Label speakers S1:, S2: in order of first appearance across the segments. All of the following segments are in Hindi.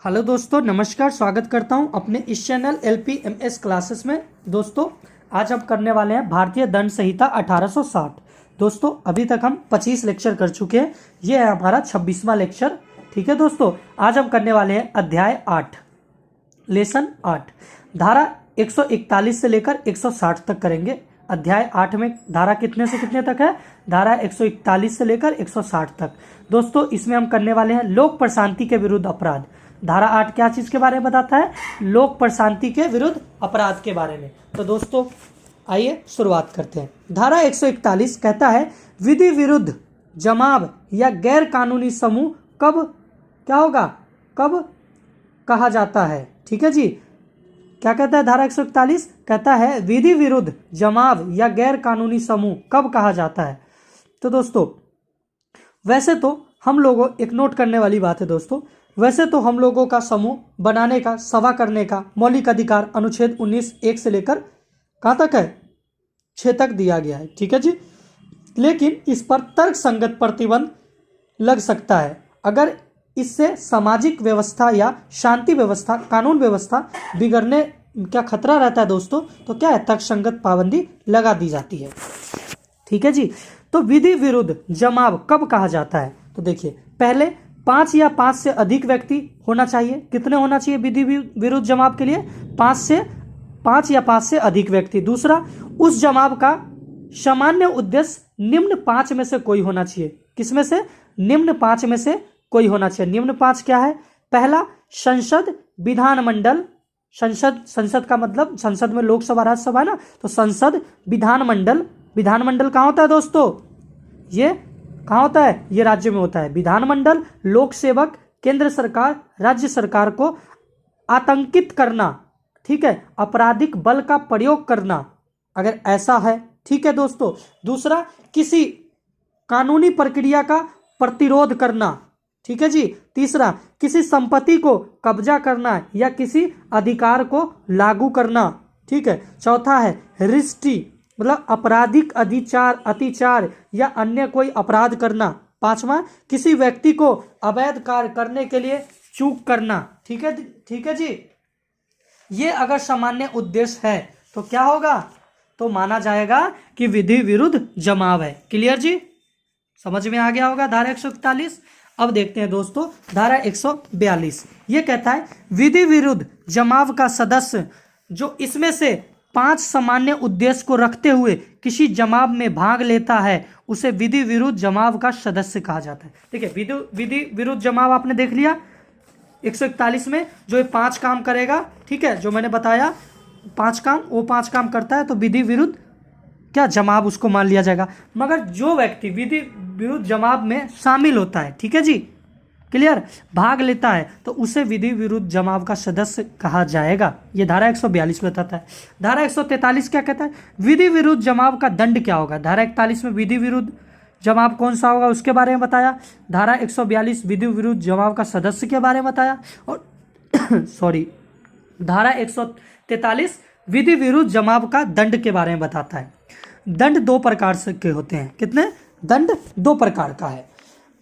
S1: हेलो दोस्तों, नमस्कार। स्वागत करता हूं अपने इस चैनल LPMS क्लासेस में। दोस्तों, आज हम करने वाले हैं भारतीय दंड संहिता 1860। दोस्तों, अभी तक हम 25 लेक्चर कर चुके हैं। ये है हमारा 26वां लेक्चर। ठीक है दोस्तों, आज हम करने वाले हैं अध्याय 8, लेसन 8, धारा 141 से लेकर 160 तक करेंगे। अध्याय 8 में धारा कितने से कितने तक है? धारा 141 से लेकर 160 तक। दोस्तों, इसमें हम करने वाले हैं लोक प्रशांति के विरुद्ध अपराध। धारा 8 क्या चीज के बारे में बताता है? लोक प्रशांति के विरुद्ध अपराध के बारे में। तो दोस्तों, आइए शुरुआत करते हैं। धारा 141 कहता है विधि विरुद्ध जमाव या गैर कानूनी समूह कब क्या होगा, कब कहा जाता है। ठीक है जी, क्या कहता है धारा 141? कहता है विधि विरुद्ध जमाव या गैर कानूनी समूह कब कहा जाता है। तो दोस्तों, वैसे तो हम लोगों, एक नोट करने वाली बात है दोस्तों, वैसे तो हम लोगों का समूह बनाने का, सभा करने का मौलिक अधिकार अनुच्छेद 19(1) से लेकर कहाँ तक है? 6 तक दिया गया है। ठीक है जी, लेकिन इस पर तर्क संगत प्रतिबंध लग सकता है अगर इससे सामाजिक व्यवस्था या शांति व्यवस्था, कानून व्यवस्था बिगड़ने का खतरा रहता है दोस्तों, तो क्या है, तर्क संगत पाबंदी लगा दी जाती है। ठीक है जी, तो विधि विरुद्ध जमाव कब कहा जाता है? तो देखिए, पहले 5 या 5 से अधिक व्यक्ति होना चाहिए। कितने होना चाहिए विधि विरुद्ध जमाव के लिए? 5 या 5 से अधिक व्यक्ति। दूसरा, उस जमाव का सामान्य उद्देश्य निम्न 5 में से कोई होना चाहिए। किसमें से? निम्न 5 में से कोई होना चाहिए। निम्न 5 क्या है? पहला, संसद विधानमंडल। संसद का मतलब संसद में लोकसभा राज्यसभा है ना, तो संसद विधानमंडल। विधानमंडल कहाँ होता है दोस्तों? ये कहाँ होता है? ये राज्य में होता है। विधानमंडल, लोक सेवक, केंद्र सरकार, राज्य सरकार को आतंकित करना, ठीक है, आपराधिक बल का प्रयोग करना, अगर ऐसा है। ठीक है दोस्तों। दूसरा, किसी कानूनी प्रक्रिया का प्रतिरोध करना। ठीक है जी। तीसरा, किसी संपत्ति को कब्जा करना या किसी अधिकार को लागू करना। ठीक है। चौथा है रिष्टि, मतलब आपराधिक अतिचार या अन्य कोई अपराध करना। पांचवा, किसी व्यक्ति को अवैध कार्य करने के लिए चूक करना। ठीक है, ठीक है जी। ये अगर सामान्य उद्देश्य है तो क्या होगा? तो माना जाएगा कि विधि विरुद्ध जमाव है। क्लियर जी, समझ में आ गया होगा धारा 141। अब देखते हैं दोस्तों धारा 142। ये कहता है विधि विरुद्ध जमाव का सदस्य जो इसमें से 5 सामान्य उद्देश्य को रखते हुए किसी जमाव में भाग लेता है उसे विधि विरुद्ध जमाव का सदस्य कहा जाता है। ठीक है, विधि विरुद्ध जमाव आपने देख लिया 141 में, जो ये 5 काम करेगा। ठीक है, जो मैंने बताया 5 काम, वो 5 काम करता है तो विधि विरुद्ध क्या जमाव उसको मान लिया जाएगा। मगर जो व्यक्ति विधि विरुद्ध जमाव में शामिल होता है, ठीक है जी, क्लियर, भाग लेता है, तो उसे विधि विरुद्ध जमाव का सदस्य कहा जाएगा। ये धारा 142 बताता है। धारा 143 क्या कहता है? विधि विरुद्ध जमाव का दंड क्या होगा। धारा 41 में विधि विरुद्ध जमाव कौन सा होगा उसके बारे में बताया। धारा 142 विधि विरुद्ध जमाव का सदस्य के बारे में बताया। और सॉरी, धारा 143 विधि विरुद्ध जमाव का दंड के बारे में बताता है। दंड 2 प्रकार से के होते हैं। कितने? दंड 2 प्रकार का है।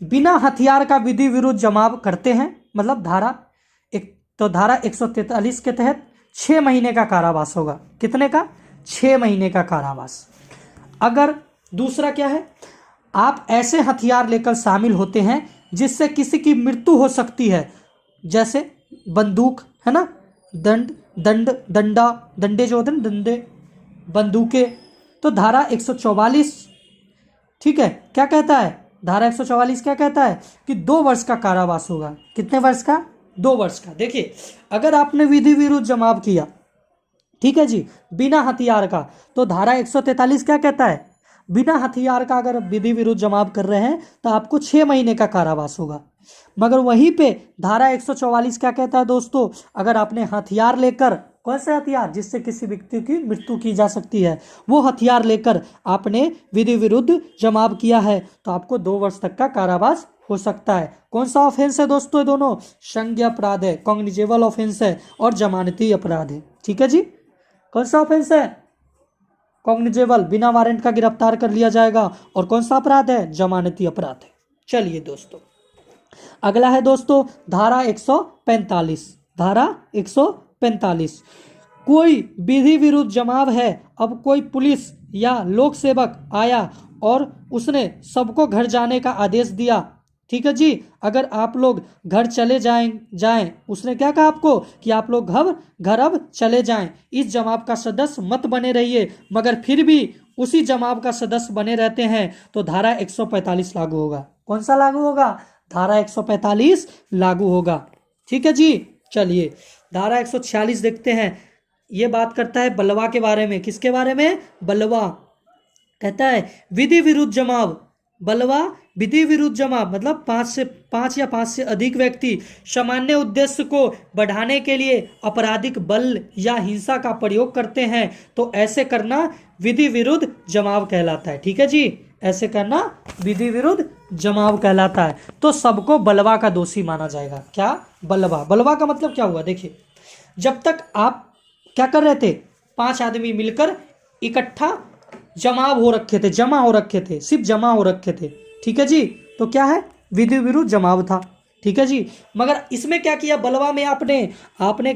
S1: बिना हथियार का विधि विरुद्ध जमाव करते हैं, मतलब धारा 143 के तहत 6 महीने का कारावास होगा। कितने का? 6 महीने का कारावास। अगर दूसरा क्या है? आप ऐसे हथियार लेकर शामिल होते हैं जिससे किसी की मृत्यु हो सकती है, जैसे बंदूक है ना, डंडे जो होते हैं, डंडे, बंदूकें। तो धारा 144, ठीक है, क्या कहता है? धारा 144 क्या कहता है? कि 2 वर्ष का कारावास होगा। कितने वर्ष का? 2 वर्ष का। देखिए, अगर आपने विधि विरुद्ध जमाव किया, ठीक है जी, बिना हथियार का, तो धारा 143 क्या कहता है? बिना हथियार का अगर विधि विरुद्ध जमाव कर रहे हैं तो आपको 6 महीने का कारावास होगा। मगर वहीं पे धारा 144 क्या कहता है दोस्तों? अगर आपने हथियार लेकर, कौन से हथियार जिससे किसी व्यक्ति की मृत्यु की जा सकती है, वो हथियार लेकर आपने विधि विरुद्ध जमाव किया है तो आपको 2 वर्ष तक का कारावास हो सकता है। कौन सा ऑफेंस है दोस्तों? ये दोनों संज्ञेय अपराध है, कॉग्निजेबल ऑफेंस है और जमानती अपराध है। ठीक है जी, कौन सा ऑफेंस है? कॉग्निजेबल, बिना वारंट का गिरफ्तार कर लिया जाएगा। और कौन सा अपराध है? जमानती अपराध है। चलिए दोस्तों, अगला है दोस्तों धारा 145। धारा 145, कोई विधि विरुद्ध जमाव है। अब कोई पुलिस या लोक सेवक आया और उसने सबको घर जाने का आदेश दिया, ठीक है जी। अगर आप लोग घर चले जाएं, उसने क्या कहा आपको कि आप लोग घर अब चले जाएं, इस जमाव का सदस्य मत बने रहिए, मगर फिर भी उसी जमाव का सदस्य बने रहते हैं, तो धारा 145 लागू होगा। कौन सा लागू होगा? धारा 145 लागू होगा, ठीक है जी। चलिए धारा 146 देखते हैं। ये बात करता है बलवा के बारे में। किसके बारे में? बलवा। कहता है विधि विरुद्ध जमाव। बलवा विधि विरुद्ध जमाव मतलब पांच या पांच से अधिक व्यक्ति सामान्य उद्देश्य को बढ़ाने के लिए आपराधिक बल या हिंसा का प्रयोग करते हैं, तो ऐसे करना विधि विरुद्ध जमाव कहलाता है, ठीक है जी। ऐसे करना विधि विरुद्ध जमाव कहलाता है, तो सबको बलवा का दोषी माना जाएगा। क्या? बलवा। बलवा का मतलब क्या हुआ? देखिए, जब तक आप क्या कर रहे थे, 5 आदमी मिलकर इकट्ठा जमा हो रखे थे, सिर्फ जमा हो रखे थे, ठीक है जी, तो क्या है? विधि विरुद्ध जमाव था, ठीक है जी। मगर इसमें क्या किया? बलवा में आपने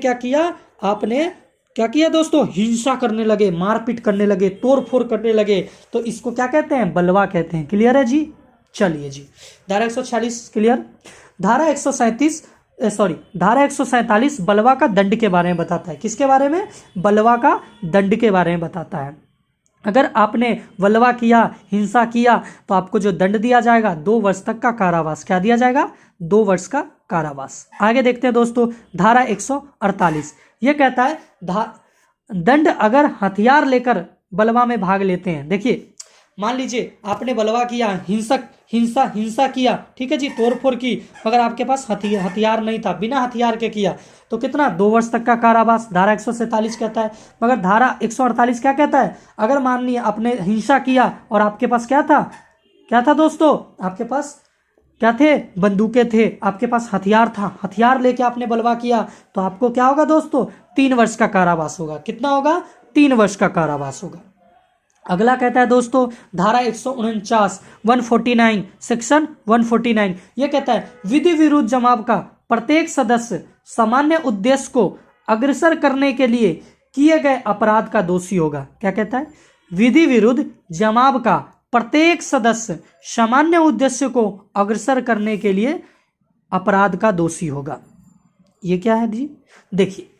S1: क्या किया दोस्तों? हिंसा करने लगे, मारपीट करने लगे, तोड़फोड़ करने लगे, तो इसको क्या कहते हैं? बलवा कहते हैं। क्लियर है जी? चलिए जी, धारा 146 क्लियर। धारा 147 बलवा का दंड के बारे में बताता है। किसके बारे में? बलवा का दंड के बारे में बताता है। अगर आपने बलवा किया, हिंसा किया, तो आपको जो दंड दिया जाएगा 2 वर्ष तक का कारावास। क्या दिया जाएगा? 2 वर्ष का कारावास। आगे देखते हैं दोस्तों धारा 148। यह कहता है दंड अगर हथियार लेकर बलवा में भाग लेते हैं। देखिए, मान लीजिए आपने बलवा किया, हिंसा किया, ठीक है जी, तोड़फोड़ की, मगर आपके पास हथियार नहीं था, बिना हथियार के किया, तो कितना? 2 वर्ष तक का कारावास। धारा 147 कहता है। मगर धारा 148 क्या कहता है? अगर मान लिया आपने हिंसा किया और आपके पास क्या था दोस्तों? आपके पास क्या थे? बंदूकें थे, आपके पास हथियार था, हथियार लेके आपने बलवा किया, तो आपको क्या होगा दोस्तों? 3 वर्ष का कारावास होगा। कितना होगा? 3 वर्ष का कारावास होगा। अगला कहता है दोस्तों धारा 149 149 सेक्शन 149। यह कहता है विधि विरुद्ध जमाव का प्रत्येक सदस्य सामान्य उद्देश्य को अग्रसर करने के लिए किए गए अपराध का दोषी होगा। क्या कहता है? विधि विरुद्ध जमाव का प्रत्येक सदस्य सामान्य उद्देश्य को अग्रसर करने के लिए अपराध का दोषी होगा। ये क्या है जी? देखिए,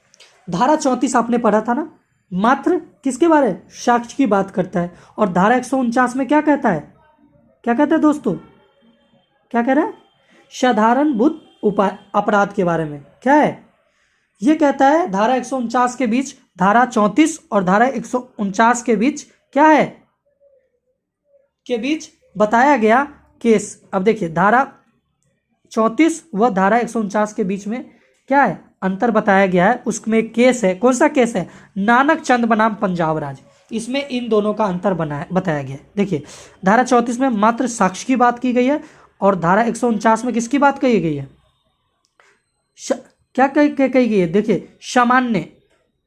S1: धारा 34 आपने पढ़ा था ना, मात्र किसके बारे? साक्ष्य की बात करता है। और धारा 149 में क्या कहता है? क्या कहता है दोस्तों? क्या कह रहा है? साधारणभूत अपराध के बारे में। क्या है? ये कहता है धारा 149 के बीच, धारा 34 और धारा 149 के बीच क्या है? के बीच बताया गया केस। अब देखिए, धारा 34 व धारा 149 के बीच में क्या है? अंतर बताया गया है। उसमें केस है, कौन सा केस है? नानक चंद बनाम पंजाब राज। इसमें इन दोनों का अंतर बताया गया है। देखिए, धारा 34 में मात्र साक्ष्य की बात की गई है और धारा 149 में किसकी बात कही गई है? क्या कही गई है? देखिए,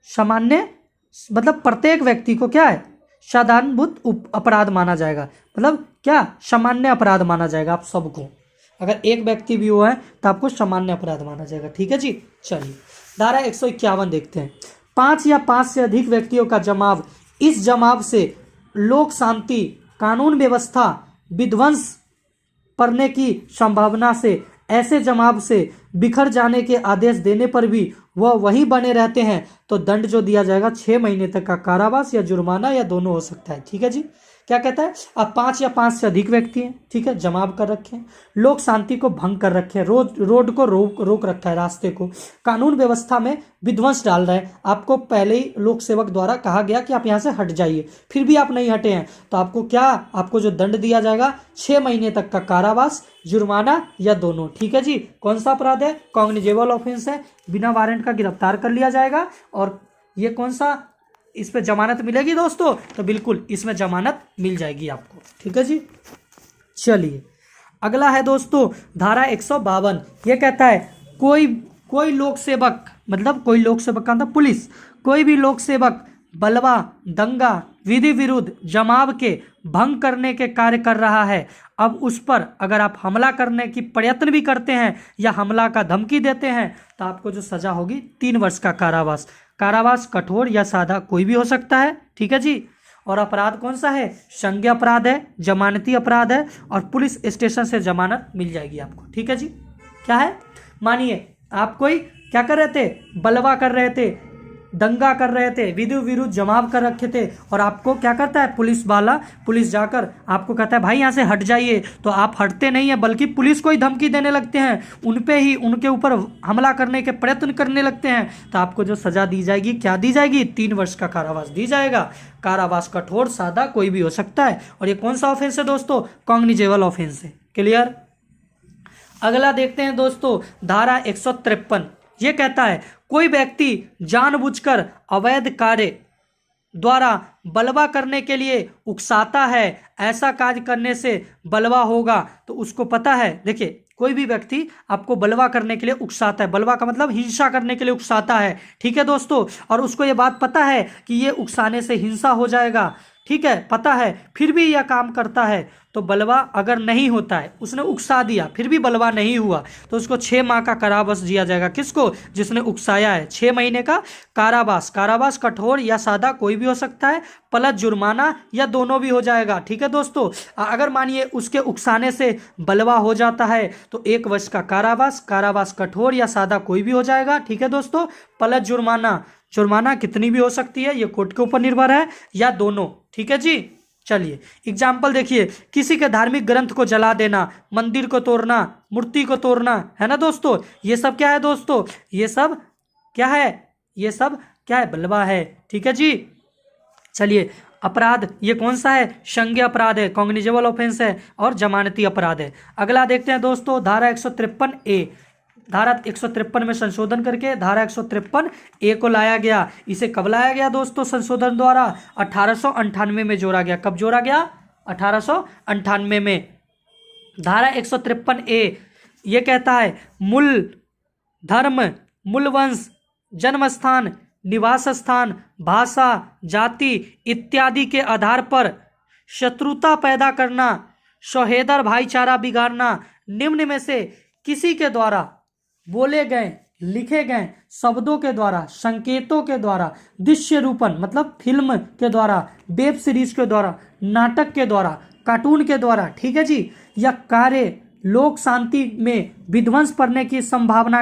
S1: सामान्य मतलब प्रत्येक व्यक्ति को क्या है? साधारणभूत अपराध माना जाएगा। मतलब क्या? सामान्य अपराध माना जाएगा आप सबको। अगर एक व्यक्ति भी हुआ है तो आपको सामान्य अपराध माना जाएगा, ठीक है जी। चलिए धारा 151 देखते हैं। 5 या 5 से अधिक व्यक्तियों का जमाव, इस जमाव से लोक शांति, कानून व्यवस्था विध्वंस पड़ने की संभावना से ऐसे जमाव से बिखर जाने के आदेश देने पर भी वह वहीं बने रहते हैं, तो दंड जो दिया जाएगा 6 महीने तक का कारावास या जुर्माना या दोनों हो सकता है, ठीक है जी। क्या कहता है? अब 5 या 5 से अधिक व्यक्ति हैं, ठीक है, जमाव कर रखे हैं, लोक शांति को भंग कर रखे हैं, रोड को रोक रखा है, रास्ते को, कानून व्यवस्था में विध्वंस डाल रहे हैं। आपको पहले ही लोक सेवक द्वारा कहा गया कि आप यहाँ से हट जाइए, फिर भी आप नहीं हटे हैं, तो आपको जो दंड दिया जाएगा 6 महीने तक का कारावास, जुर्माना या दोनों, ठीक है जी। कौन सा अपराध है? कॉग्निजेबल ऑफेंस है, बिना वारंट का गिरफ्तार कर लिया जाएगा। और ये कौन सा, इस पे जमानत मिलेगी दोस्तों? तो बिल्कुल इसमें जमानत मिल जाएगी आपको, ठीक है जी। चलिए अगला है दोस्तों धारा 152। ये कहता है कोई लोक सेवक, मतलब कोई लोक सेवक का मतलब पुलिस, कोई भी लोक सेवक बलवा, दंगा विधि विरुद्ध जमाव के भंग करने के कार्य कर रहा है, अब उस पर अगर आप हमला करने की प्रयत्न भी करते हैं या हमला का धमकी देते हैं तो आपको जो सजा होगी 3 वर्ष का कारावास। कारावास कठोर या सादा कोई भी हो सकता है, ठीक है जी। और अपराध कौन सा है? संज्ञेय अपराध है, जमानती अपराध है और पुलिस स्टेशन से जमानत मिल जाएगी आपको, ठीक है जी। क्या है? मानिए आप कोई क्या कर रहे थे, बलवा कर रहे थे, दंगा कर रहे थे, विधि विरुद्ध जमाव कर रखे थे और आपको क्या करता है पुलिस वाला, पुलिस जाकर आपको कहता है भाई यहाँ से हट जाइए, तो आप हटते नहीं है बल्कि पुलिस को ही धमकी देने लगते हैं, उन पे ही उनके ऊपर हमला करने के प्रयत्न करने लगते हैं, तो आपको जो सजा दी जाएगी क्या दी जाएगी? 3 वर्ष का कारावास दी जाएगा। कारावास कठोर सादा कोई भी हो सकता है। और ये कौन सा ऑफेंस है दोस्तों? कॉग्निजेबल ऑफेंस है। क्लियर? अगला देखते हैं दोस्तों, धारा 153। ये कहता है कोई व्यक्ति जानबूझकर अवैध कार्य द्वारा बलवा करने के लिए उकसाता है, ऐसा कार्य करने से बलवा होगा, तो उसको पता है। देखिए कोई भी व्यक्ति आपको बलवा करने के लिए उकसाता है, बलवा का मतलब हिंसा करने के लिए उकसाता है, ठीक है दोस्तों, और उसको ये बात पता है कि ये उकसाने से हिंसा हो जाएगा, ठीक है, पता है, फिर भी यह काम करता है, तो बलवा अगर नहीं होता है, उसने उकसा दिया फिर भी बलवा नहीं हुआ, तो उसको 6 माह का कारावास दिया जाएगा। किसको? जिसने उकसाया है। 6 महीने का कारावास। कारावास कठोर या सादा कोई भी हो सकता है, प्लस जुर्माना या दोनों भी हो जाएगा, ठीक है दोस्तों। अगर मानिए उसके उकसाने से बलवा हो जाता है तो 1 वर्ष का कारावास। कारावास कठोर या सादा कोई भी हो जाएगा, ठीक है दोस्तों, प्लस जुर्माना। जुर्माना कितनी भी हो सकती है, ये कोर्ट के ऊपर निर्भर है, या दोनों, ठीक है जी। चलिए एग्जाम्पल देखिए, किसी के धार्मिक ग्रंथ को जला देना, मंदिर को तोड़ना, मूर्ति को तोड़ना, है ना दोस्तों, ये सब क्या है दोस्तों? ये सब क्या है? ये सब क्या है? बलवा है, ठीक है जी। चलिए अपराध ये कौन सा है? संज्ञेय अपराध है, कॉग्निजेबल ऑफेंस है और जमानती अपराध है। अगला देखते हैं दोस्तों, धारा 153A। धारा 153 में संशोधन करके धारा 153A को लाया गया। इसे कब लाया गया दोस्तों? संशोधन द्वारा 1898 में जोड़ा गया। कब जोड़ा गया? 1898 में। धारा 153A ये कहता है मूल धर्म, मूल वंश, जन्म स्थान, निवास स्थान, भाषा, जाति इत्यादि के आधार पर शत्रुता पैदा करना, सौहार्द भाईचारा बिगाड़ना, निम्न में से किसी के द्वारा बोले गए, लिखे गए शब्दों के द्वारा, संकेतों के द्वारा, दृश्य रूपन मतलब फिल्म के द्वारा, वेब सीरीज के द्वारा, नाटक के द्वारा, कार्टून के द्वारा, ठीक है जी, या कार्य लोक शांति में विध्वंस करने की संभावना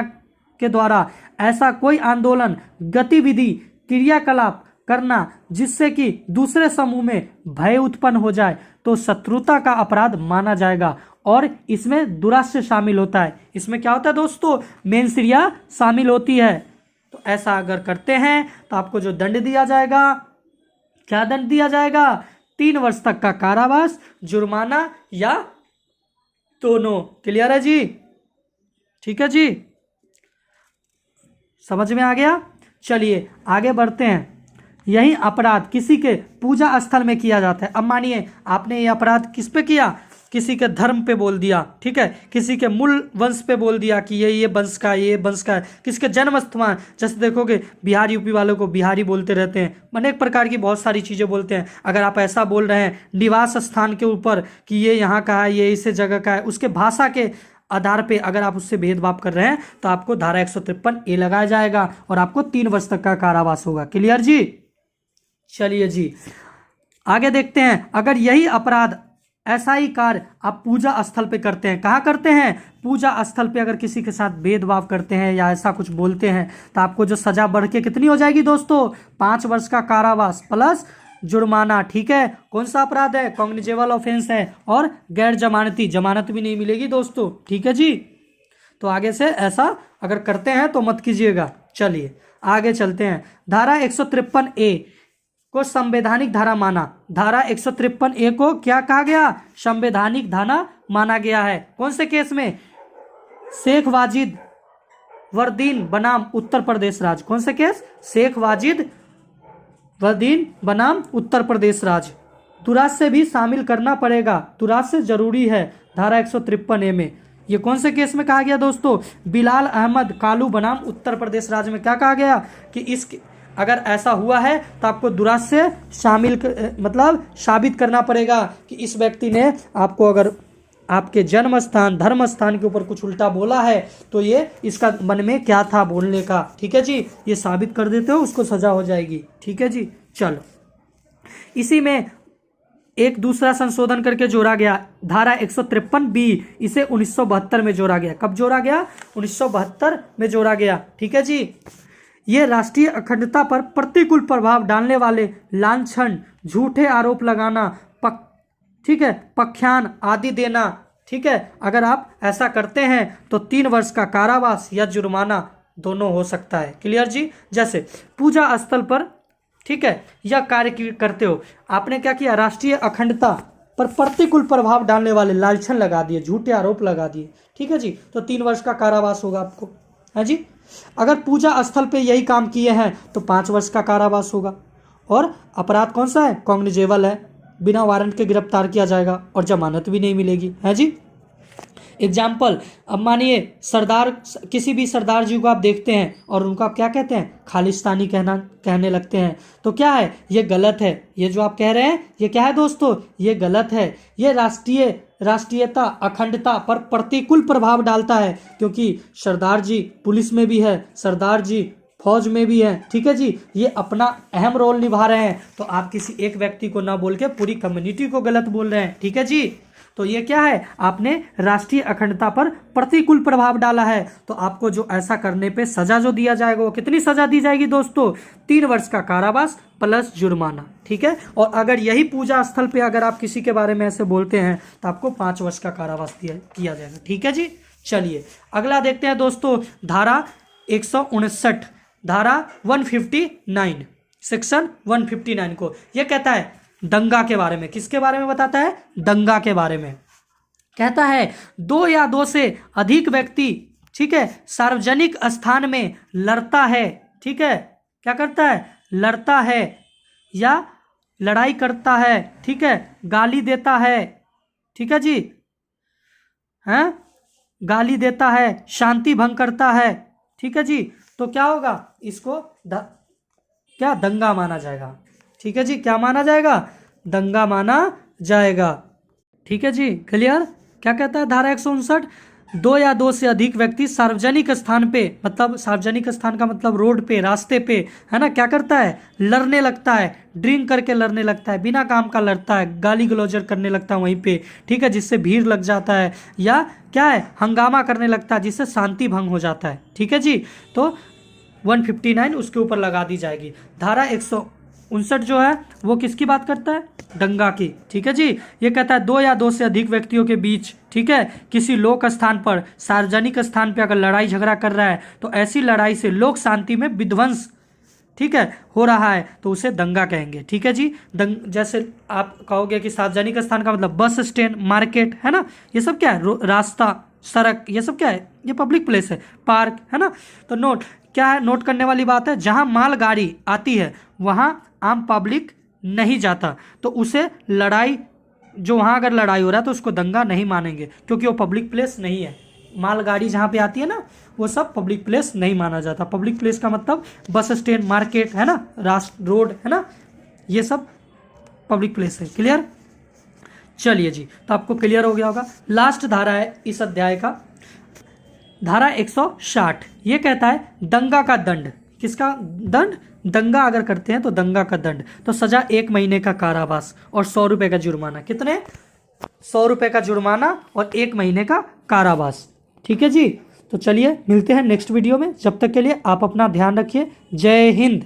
S1: के द्वारा ऐसा कोई आंदोलन, गतिविधि, क्रियाकलाप करना जिससे कि दूसरे समूह में भय उत्पन्न हो जाए, तो शत्रुता का अपराध माना जाएगा। और इसमें दुराश्रय शामिल होता है। इसमें क्या होता है दोस्तों? मेंसरिया शामिल होती है। तो ऐसा अगर करते हैं तो आपको जो दंड दिया जाएगा, क्या दंड दिया जाएगा? 3 वर्ष तक का कारावास, जुर्माना या दोनों। क्लियर है जी? ठीक है जी, समझ में आ गया? चलिए आगे बढ़ते हैं। यही अपराध किसी के पूजा स्थल में किया जाता है। अब मानिए आपने ये अपराध किस पे किया? किसी के धर्म पे बोल दिया, ठीक है, किसी के मूल वंश पे बोल दिया कि ये वंश का, ये वंश का है, किसी के जन्म स्थान, जैसे देखोगे बिहार यूपी वालों को बिहारी बोलते रहते हैं, अनेक प्रकार की बहुत सारी चीज़ें बोलते हैं। अगर आप ऐसा बोल रहे हैं निवास स्थान के ऊपर कि ये यहाँ का है, ये इस जगह का है, उसके भाषा के आधार पे अगर आप उससे भेदभाव कर रहे हैं तो आपको धारा 153A लगाया जाएगा और आपको 3 वर्ष तक का कारावास होगा। क्लियर जी? चलिए जी आगे देखते हैं। अगर यही अपराध, ऐसा ही कार्य आप पूजा स्थल पे करते हैं, कहाँ करते हैं? पूजा स्थल पे अगर किसी के साथ भेदभाव करते हैं या ऐसा कुछ बोलते हैं तो आपको जो सजा बढ़ के कितनी हो जाएगी दोस्तों? 5 वर्ष का कारावास प्लस जुर्माना, ठीक है। कौन सा अपराध है? कॉग्निजेबल ऑफेंस है और गैर जमानती, जमानत भी नहीं मिलेगी दोस्तों, ठीक है जी। तो आगे से ऐसा अगर करते हैं तो मत कीजिएगा। चलिए आगे चलते हैं। धारा 153A को संवैधानिक धारा माना। धारा 153A को क्या कहा गया? संवैधानिक धारा माना गया है। कौन से केस में? शेख वाजिद वर्दीन बनाम उत्तर प्रदेश राज्य। कौन से केस? शेख वाजिद वर्दीन बनाम उत्तर प्रदेश राज्य। दुराश्रय भी शामिल करना पड़ेगा, दुराश्रय जरूरी है धारा 153A में। ये कौन से केस में कहा गया दोस्तों? बिलाल अहमद कालू बनाम उत्तर प्रदेश राज्य में क्या कहा गया कि इस अगर ऐसा हुआ है तो आपको दुरास से मतलब साबित करना पड़ेगा कि इस व्यक्ति ने आपको अगर आपके जन्म स्थान धर्म स्थान के ऊपर कुछ उल्टा बोला है तो ये इसका मन में क्या था बोलने का। ठीक है जी, ये साबित कर देते हो उसको सजा हो जाएगी। ठीक है जी, चलो इसी में एक दूसरा संशोधन करके जोड़ा गया धारा 153B, इसे 1972 में जोड़ा गया। कब जोड़ा गया? 1972 में जोड़ा गया। ठीक है जी, ये राष्ट्रीय अखंडता पर प्रतिकूल प्रभाव डालने वाले लांछन, झूठे आरोप लगाना, ठीक है, पख्यान आदि देना। ठीक है, अगर आप ऐसा करते हैं तो 3 वर्ष का कारावास या जुर्माना दोनों हो सकता है। क्लियर जी? जैसे पूजा स्थल पर, ठीक है, यह कार्य करते हो, आपने क्या किया? राष्ट्रीय अखंडता पर प्रतिकूल प्रभाव डालने वाले लांछन लगा दिए, झूठे आरोप लगा दिए। ठीक है जी, तो 3 वर्ष का कारावास होगा आपको। है जी, अगर पूजा स्थल पे यही काम किए हैं तो 5 वर्ष का कारावास होगा। और अपराध कौन सा है? कॉग्निजेबल है, बिना वारंट के गिरफ्तार किया जाएगा और जमानत भी नहीं मिलेगी। है जी, एग्जाम्पल, अब मानिए सरदार, किसी भी सरदार जी को आप देखते हैं और उनको आप क्या कहते हैं? खालिस्तानी कहने लगते हैं, तो क्या है? ये गलत है। ये जो आप कह रहे हैं ये क्या है दोस्तों? ये गलत है। ये राष्ट्रीयता अखंडता पर प्रतिकूल प्रभाव डालता है, क्योंकि सरदार जी पुलिस में भी है, सरदार जी फौज में भी है। ठीक है जी, ये अपना अहम रोल निभा रहे हैं, तो आप किसी एक व्यक्ति को ना बोल के पूरी कम्युनिटी को गलत बोल रहे हैं। ठीक है जी, तो ये क्या है? आपने राष्ट्रीय अखंडता पर प्रतिकूल प्रभाव डाला है, तो आपको जो ऐसा करने पे सजा जो दिया जाएगा वो कितनी सजा दी जाएगी दोस्तों? 3 वर्ष का कारावास प्लस जुर्माना। ठीक है, और अगर यही पूजा स्थल पे अगर आप किसी के बारे में ऐसे बोलते हैं तो आपको 5 वर्ष का कारावास किया जाएगा। ठीक है जी, चलिए अगला देखते हैं दोस्तों, धारा 159, धारा 159, सेक्शन 159 को यह कहता है दंगा के बारे में। किसके बारे में बताता है? दंगा के बारे में। कहता है 2 या 2 से अधिक व्यक्ति, ठीक है, सार्वजनिक स्थान में लड़ता है, ठीक है, क्या करता है? लड़ता है या लड़ाई करता है, ठीक है, गाली देता है, ठीक है जी, हैं, गाली देता है, शांति भंग करता है, ठीक है जी, तो क्या होगा? इसको क्या दंगा माना जाएगा। ठीक है जी, क्या माना जाएगा? दंगा माना जाएगा। ठीक है जी, क्लियर? क्या कहता है धारा 159? 2 या 2 से अधिक व्यक्ति सार्वजनिक स्थान पे, मतलब सार्वजनिक स्थान का मतलब रोड पे, रास्ते पे, है ना, क्या करता है? लड़ने लगता है, ड्रिंक करके लड़ने लगता है, बिना काम का लड़ता है, गाली गलौजर करने लगता है वहीं पे, ठीक है, जिससे भीड़ लग जाता है, या क्या है, हंगामा करने लगता है जिससे शांति भंग हो जाता है। ठीक है जी, तो 159 उसके ऊपर लगा दी जाएगी। धारा 159 जो है वो किसकी बात करता है? दंगा की। ठीक है जी, ये कहता है 2 या 2 से अधिक व्यक्तियों के बीच, ठीक है, किसी लोक स्थान पर, सार्वजनिक स्थान पर अगर लड़ाई झगड़ा कर रहा है तो ऐसी लड़ाई से लोक शांति में विध्वंस, ठीक है, हो रहा है तो उसे दंगा कहेंगे। ठीक है जी, जैसे आप कहोगे कि सार्वजनिक स्थान का मतलब बस स्टैंड, मार्केट, है ना, ये सब क्या है? रास्ता, सड़क, ये सब क्या है? ये पब्लिक प्लेस है, पार्क, है ना। तो नोट क्या है? नोट करने वाली बात है, जहां मालगाड़ी आती है वहां आम पब्लिक नहीं जाता, तो उसे लड़ाई, जो वहां अगर लड़ाई हो रहा है तो उसको दंगा नहीं मानेंगे, क्योंकि वो पब्लिक प्लेस नहीं है। मालगाड़ी जहां पे आती है ना, वो सब पब्लिक प्लेस नहीं माना जाता। पब्लिक प्लेस का मतलब बस स्टैंड, मार्केट, है ना, रोड, है ना, ये सब पब्लिक प्लेस है। क्लियर? चलिए जी, तो आपको क्लियर हो गया होगा। लास्ट धारा है इस अध्याय का, धारा 160, ये कहता है दंगा का दंड। किसका दंड? दंगा अगर करते हैं तो दंगा का दंड, तो सजा 1 महीने का कारावास और 100 रुपए का जुर्माना। कितने? 100 रुपए का जुर्माना और 1 महीने का कारावास। ठीक है जी, तो चलिए मिलते हैं नेक्स्ट वीडियो में। जब तक के लिए आप अपना ध्यान रखिए। जय हिंद।